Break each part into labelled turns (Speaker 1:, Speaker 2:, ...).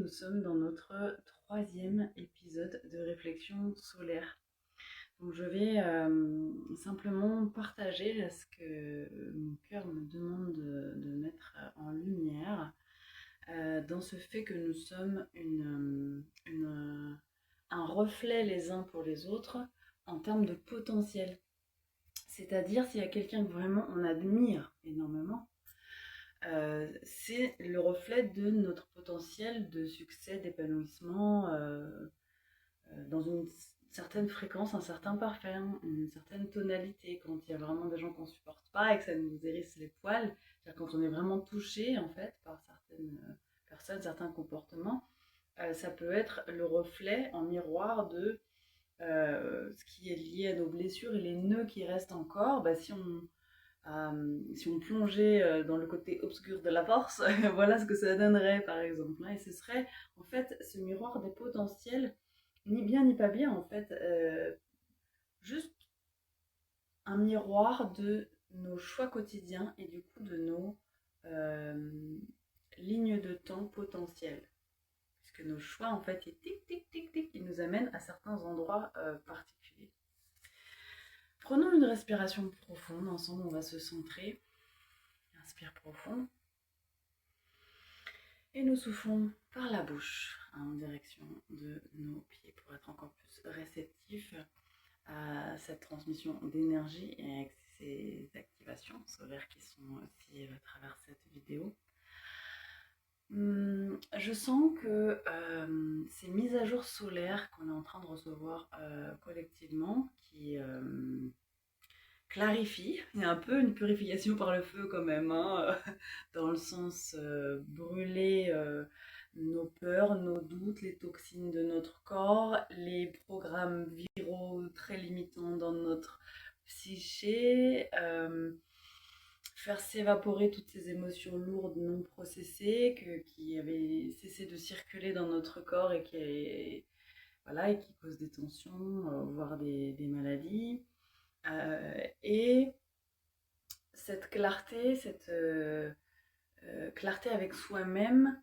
Speaker 1: nous sommes dans notre troisième épisode de réflexion solaire. Donc je vais simplement partager ce que mon cœur me demande de mettre en lumière dans ce fait que nous sommes un reflet les uns pour les autres en termes de potentiel. C'est-à-dire s'il y a quelqu'un que vraiment on admire énormément, c'est le reflet de notre potentiel de succès, d'épanouissement dans une certaine fréquence, un certain parfum, une certaine tonalité. Quand il y a vraiment des gens qu'on ne supporte pas et que ça nous hérisse les poils, c'est-à-dire quand on est vraiment touché en fait par certaines personnes, certains comportements, ça peut être le reflet en miroir de ce qui est lié à nos blessures et les nœuds qui restent encore. Si on plongeait dans le côté obscur de la force, voilà ce que ça donnerait par exemple. Et ce serait en fait ce miroir des potentiels, ni bien ni pas bien en fait, juste un miroir de nos choix quotidiens et du coup de nos euh, lignes de temps potentielles. Puisque nos choix en fait, ils tic tic tic tic, ils nous amènent à certains endroits particuliers. Prenons une respiration profonde, ensemble on va se centrer. Inspire profond. Et nous soufflons par la bouche en direction de nos pieds pour être encore plus réceptifs à cette transmission d'énergie et avec ces activations solaires qui sont aussi à travers cette vidéo. Je sens que ces mises à jour solaires qu'on est en train de recevoir collectivement, qui clarifie. Il y a un peu une purification par le feu quand même, hein, dans le sens brûler nos peurs, nos doutes, les toxines de notre corps, les programmes viraux très limitants dans notre psyché, faire s'évaporer toutes ces émotions lourdes non processées qui avaient cessé de circuler dans notre corps voilà, et qui causent des tensions, voire des maladies. Et cette clarté, cette clarté avec soi-même,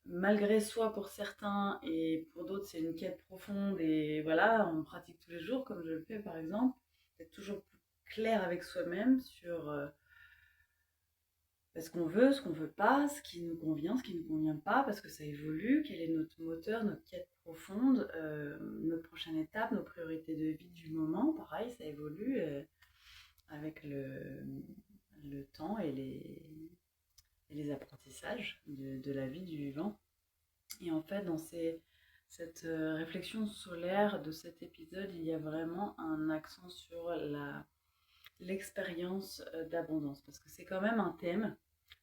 Speaker 1: malgré soi pour certains et pour d'autres c'est une quête profonde et voilà, on pratique tous les jours comme je le fais par exemple, d'être toujours plus clair avec soi-même sur ce qu'on veut, ce qu'on veut pas, ce qui nous convient, ce qui ne nous convient pas, parce que ça évolue, quel est notre moteur, notre quête profonde, notre prochaine étape, nos priorités de vie du moment, pareil, ça évolue. Avec le temps et les apprentissages de la vie du vivant. Et en fait, dans cette réflexion solaire de cet épisode, il y a vraiment un accent sur l'expérience d'abondance, parce que c'est quand même un thème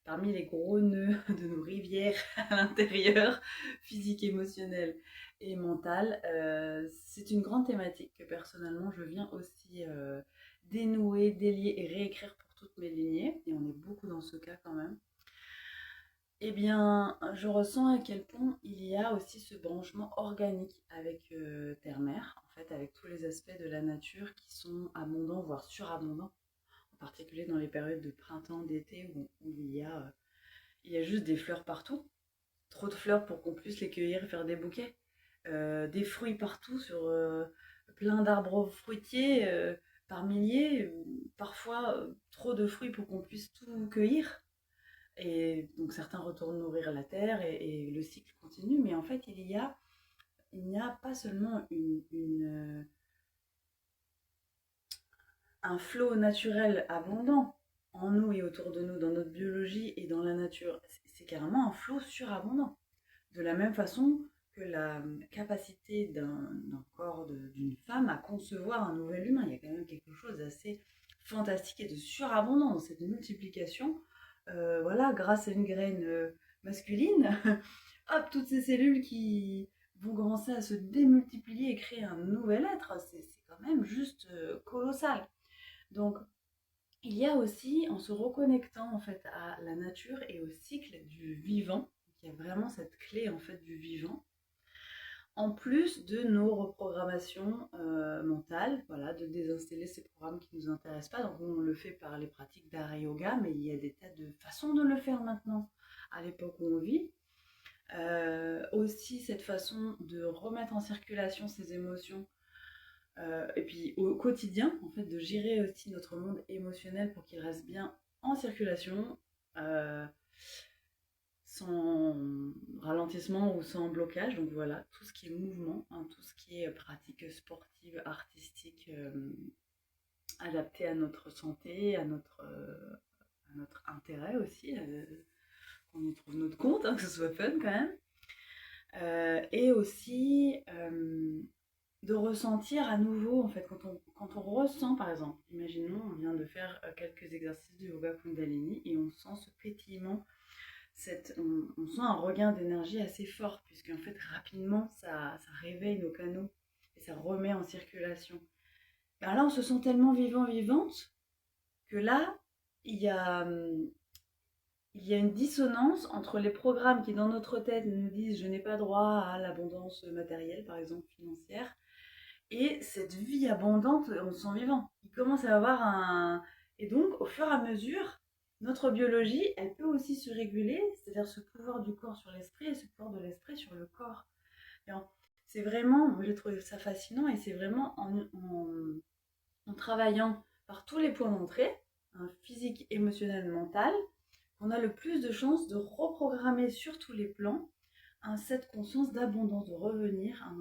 Speaker 1: parmi les gros nœuds de nos rivières à l'intérieur, physique, émotionnelle et mentale. C'est une grande thématique que personnellement je viens aussi dénouer, délier et réécrire pour toutes mes lignées, et on est beaucoup dans ce cas quand même. Eh bien, je ressens à quel point il y a aussi ce branchement organique avec Terre-Mère, en fait, avec tous les aspects de la nature qui sont abondants, voire surabondants, en particulier dans les périodes de printemps, d'été, où il y a juste des fleurs partout, trop de fleurs pour qu'on puisse les cueillir et faire des bouquets, des fruits partout sur plein d'arbres fruitiers par milliers, parfois trop de fruits pour qu'on puisse tout cueillir. Et donc certains retournent nourrir la terre et le cycle continue, mais en fait il n'y a pas seulement un flot naturel abondant en nous et autour de nous, dans notre biologie et dans la nature. C'est carrément un flot surabondant. De la même façon que la capacité d'un corps d'une femme à concevoir un nouvel humain. Il y a quand même quelque chose d'assez fantastique et de surabondant dans cette multiplication. Voilà, grâce à une graine masculine, hop, toutes ces cellules qui vont commencer à se démultiplier et créer un nouvel être, c'est quand même juste colossal. Donc, il y a aussi, en se reconnectant en fait à la nature et au cycle du vivant, il y a vraiment cette clé en fait du vivant, en plus de nos reprogrammations mentales, voilà, de désinstaller ces programmes qui ne nous intéressent pas. Donc on le fait par les pratiques d'art et yoga, mais il y a des tas de façons de le faire maintenant, à l'époque où on vit. Aussi cette façon de remettre en circulation ses émotions, et puis au quotidien, en fait, de gérer aussi notre monde émotionnel pour qu'il reste bien en circulation, euh, sans ralentissement ou sans blocage. Donc voilà, tout ce qui est mouvement, hein, tout ce qui est pratique sportive, artistique, adapté à notre santé, à notre intérêt aussi, qu'on y trouve notre compte, hein, que ce soit fun quand même. Et aussi de ressentir à nouveau, en fait, quand on ressent, par exemple, imaginons, on vient de faire quelques exercices de yoga Kundalini et on sent ce pétillement, on sent un regain d'énergie assez fort, puisque en fait, rapidement, ça réveille nos canaux et ça remet en circulation. Ben là, on se sent tellement vivant, vivante, que là, il y a, hum, il y a une dissonance entre les programmes qui, dans notre tête, nous disent je n'ai pas droit à l'abondance matérielle, par exemple financière, et cette vie abondante, on se sent vivant. Il commence à avoir un... Et donc, au fur et à mesure, notre biologie, elle peut aussi se réguler, c'est-à-dire ce pouvoir du corps sur l'esprit et ce pouvoir de l'esprit sur le corps. C'est vraiment, moi j'ai trouvé ça fascinant, et c'est vraiment en travaillant par tous les points d'entrée, hein, physique, émotionnel, mental, qu'on a le plus de chances de reprogrammer sur tous les plans cette conscience d'abondance, de revenir à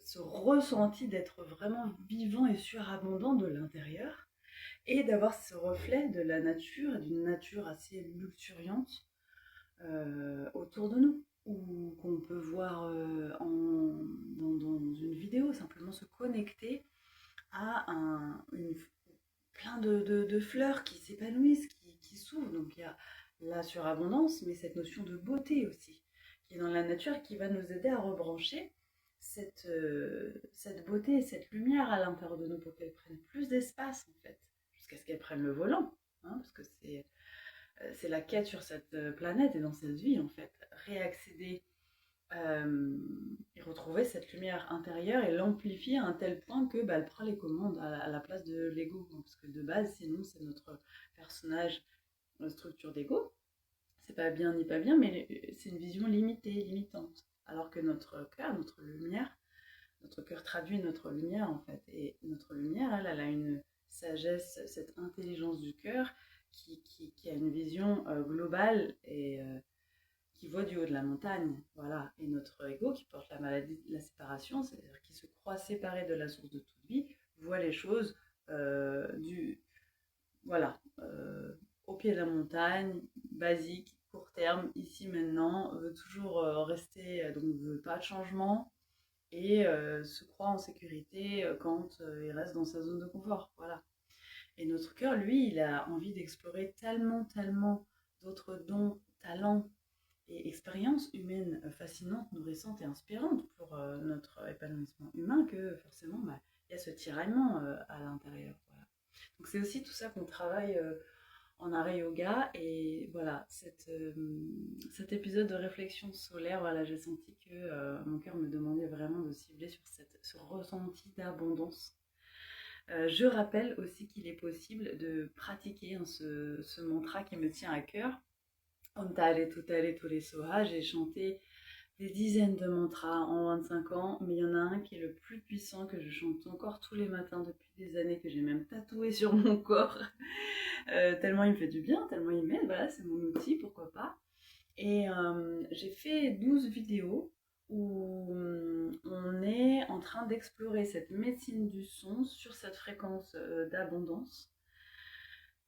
Speaker 1: ce ressenti d'être vraiment vivant et surabondant de l'intérieur, et d'avoir ce reflet de la nature, d'une nature assez luxuriante autour de nous, ou qu'on peut voir dans une vidéo, simplement se connecter à plein de fleurs qui s'épanouissent, qui s'ouvrent. Donc il y a la surabondance, mais cette notion de beauté aussi, qui est dans la nature, qui va nous aider à rebrancher cette beauté, cette lumière à l'intérieur de nous pour qu'elle prenne plus d'espace, en fait, jusqu'à ce qu'elle prenne le volant, hein, parce que c'est la quête sur cette planète et dans cette vie, en fait, réaccéder et retrouver cette lumière intérieure et l'amplifier à un tel point que elle prend les commandes à la place de l'ego. Parce que de base, sinon, c'est notre personnage, notre structure d'ego. C'est pas bien ni pas bien, mais c'est une vision limitée, limitante. Alors que notre cœur, notre cœur traduit notre lumière en fait. Et notre lumière, elle a une sagesse, cette intelligence du cœur qui a une vision globale et qui voit du haut de la montagne, voilà. Et notre ego qui porte la maladie de la séparation, c'est-à-dire qui se croit séparé de la source de toute vie, voit les choses voilà, au pied de la montagne, basique, court terme, ici maintenant, veut toujours rester, donc veut pas de changement, et se croit en sécurité quand il reste dans sa zone de confort, voilà. Et notre cœur, lui, il a envie d'explorer tellement, tellement d'autres dons, talents et expériences humaines fascinantes, nourrissantes et inspirantes pour notre épanouissement humain que forcément, il y a ce tiraillement à l'intérieur. Voilà. Donc c'est aussi tout ça qu'on travaille en arrêt yoga. Et voilà, cet épisode de réflexion solaire, voilà, j'ai senti que mon cœur me demandait vraiment de cibler sur ce ressenti d'abondance. Je rappelle aussi qu'il est possible de pratiquer hein, ce mantra qui me tient à cœur. Ontale Tutale Tule Soha, j'ai chanté des dizaines de mantras en 25 ans, mais il y en a un qui est le plus puissant, que je chante encore tous les matins depuis des années, que j'ai même tatoué sur mon corps, tellement il me fait du bien, tellement il m'aide, voilà, c'est mon outil, pourquoi pas. Et j'ai fait 12 vidéos où on est en train d'explorer cette médecine du son sur cette fréquence d'abondance,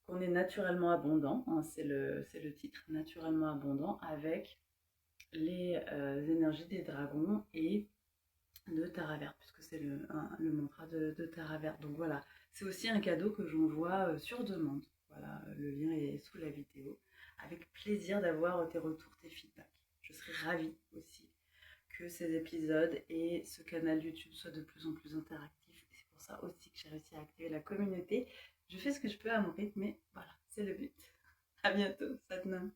Speaker 1: qu'on est naturellement abondant, hein, c'est le titre, naturellement abondant, avec les énergies des dragons et de Tara Verte, puisque c'est le mantra de Tara Verte. Donc voilà, c'est aussi un cadeau que j'envoie sur demande. Voilà, le lien est sous la vidéo. Avec plaisir d'avoir tes retours, tes feedbacks. Je serais ravie aussi que ces épisodes et ce canal YouTube soient de plus en plus interactifs. Et c'est pour ça aussi que j'ai réussi à activer la communauté. Je fais ce que je peux à mon rythme, mais voilà, c'est le but. À bientôt, Satnam.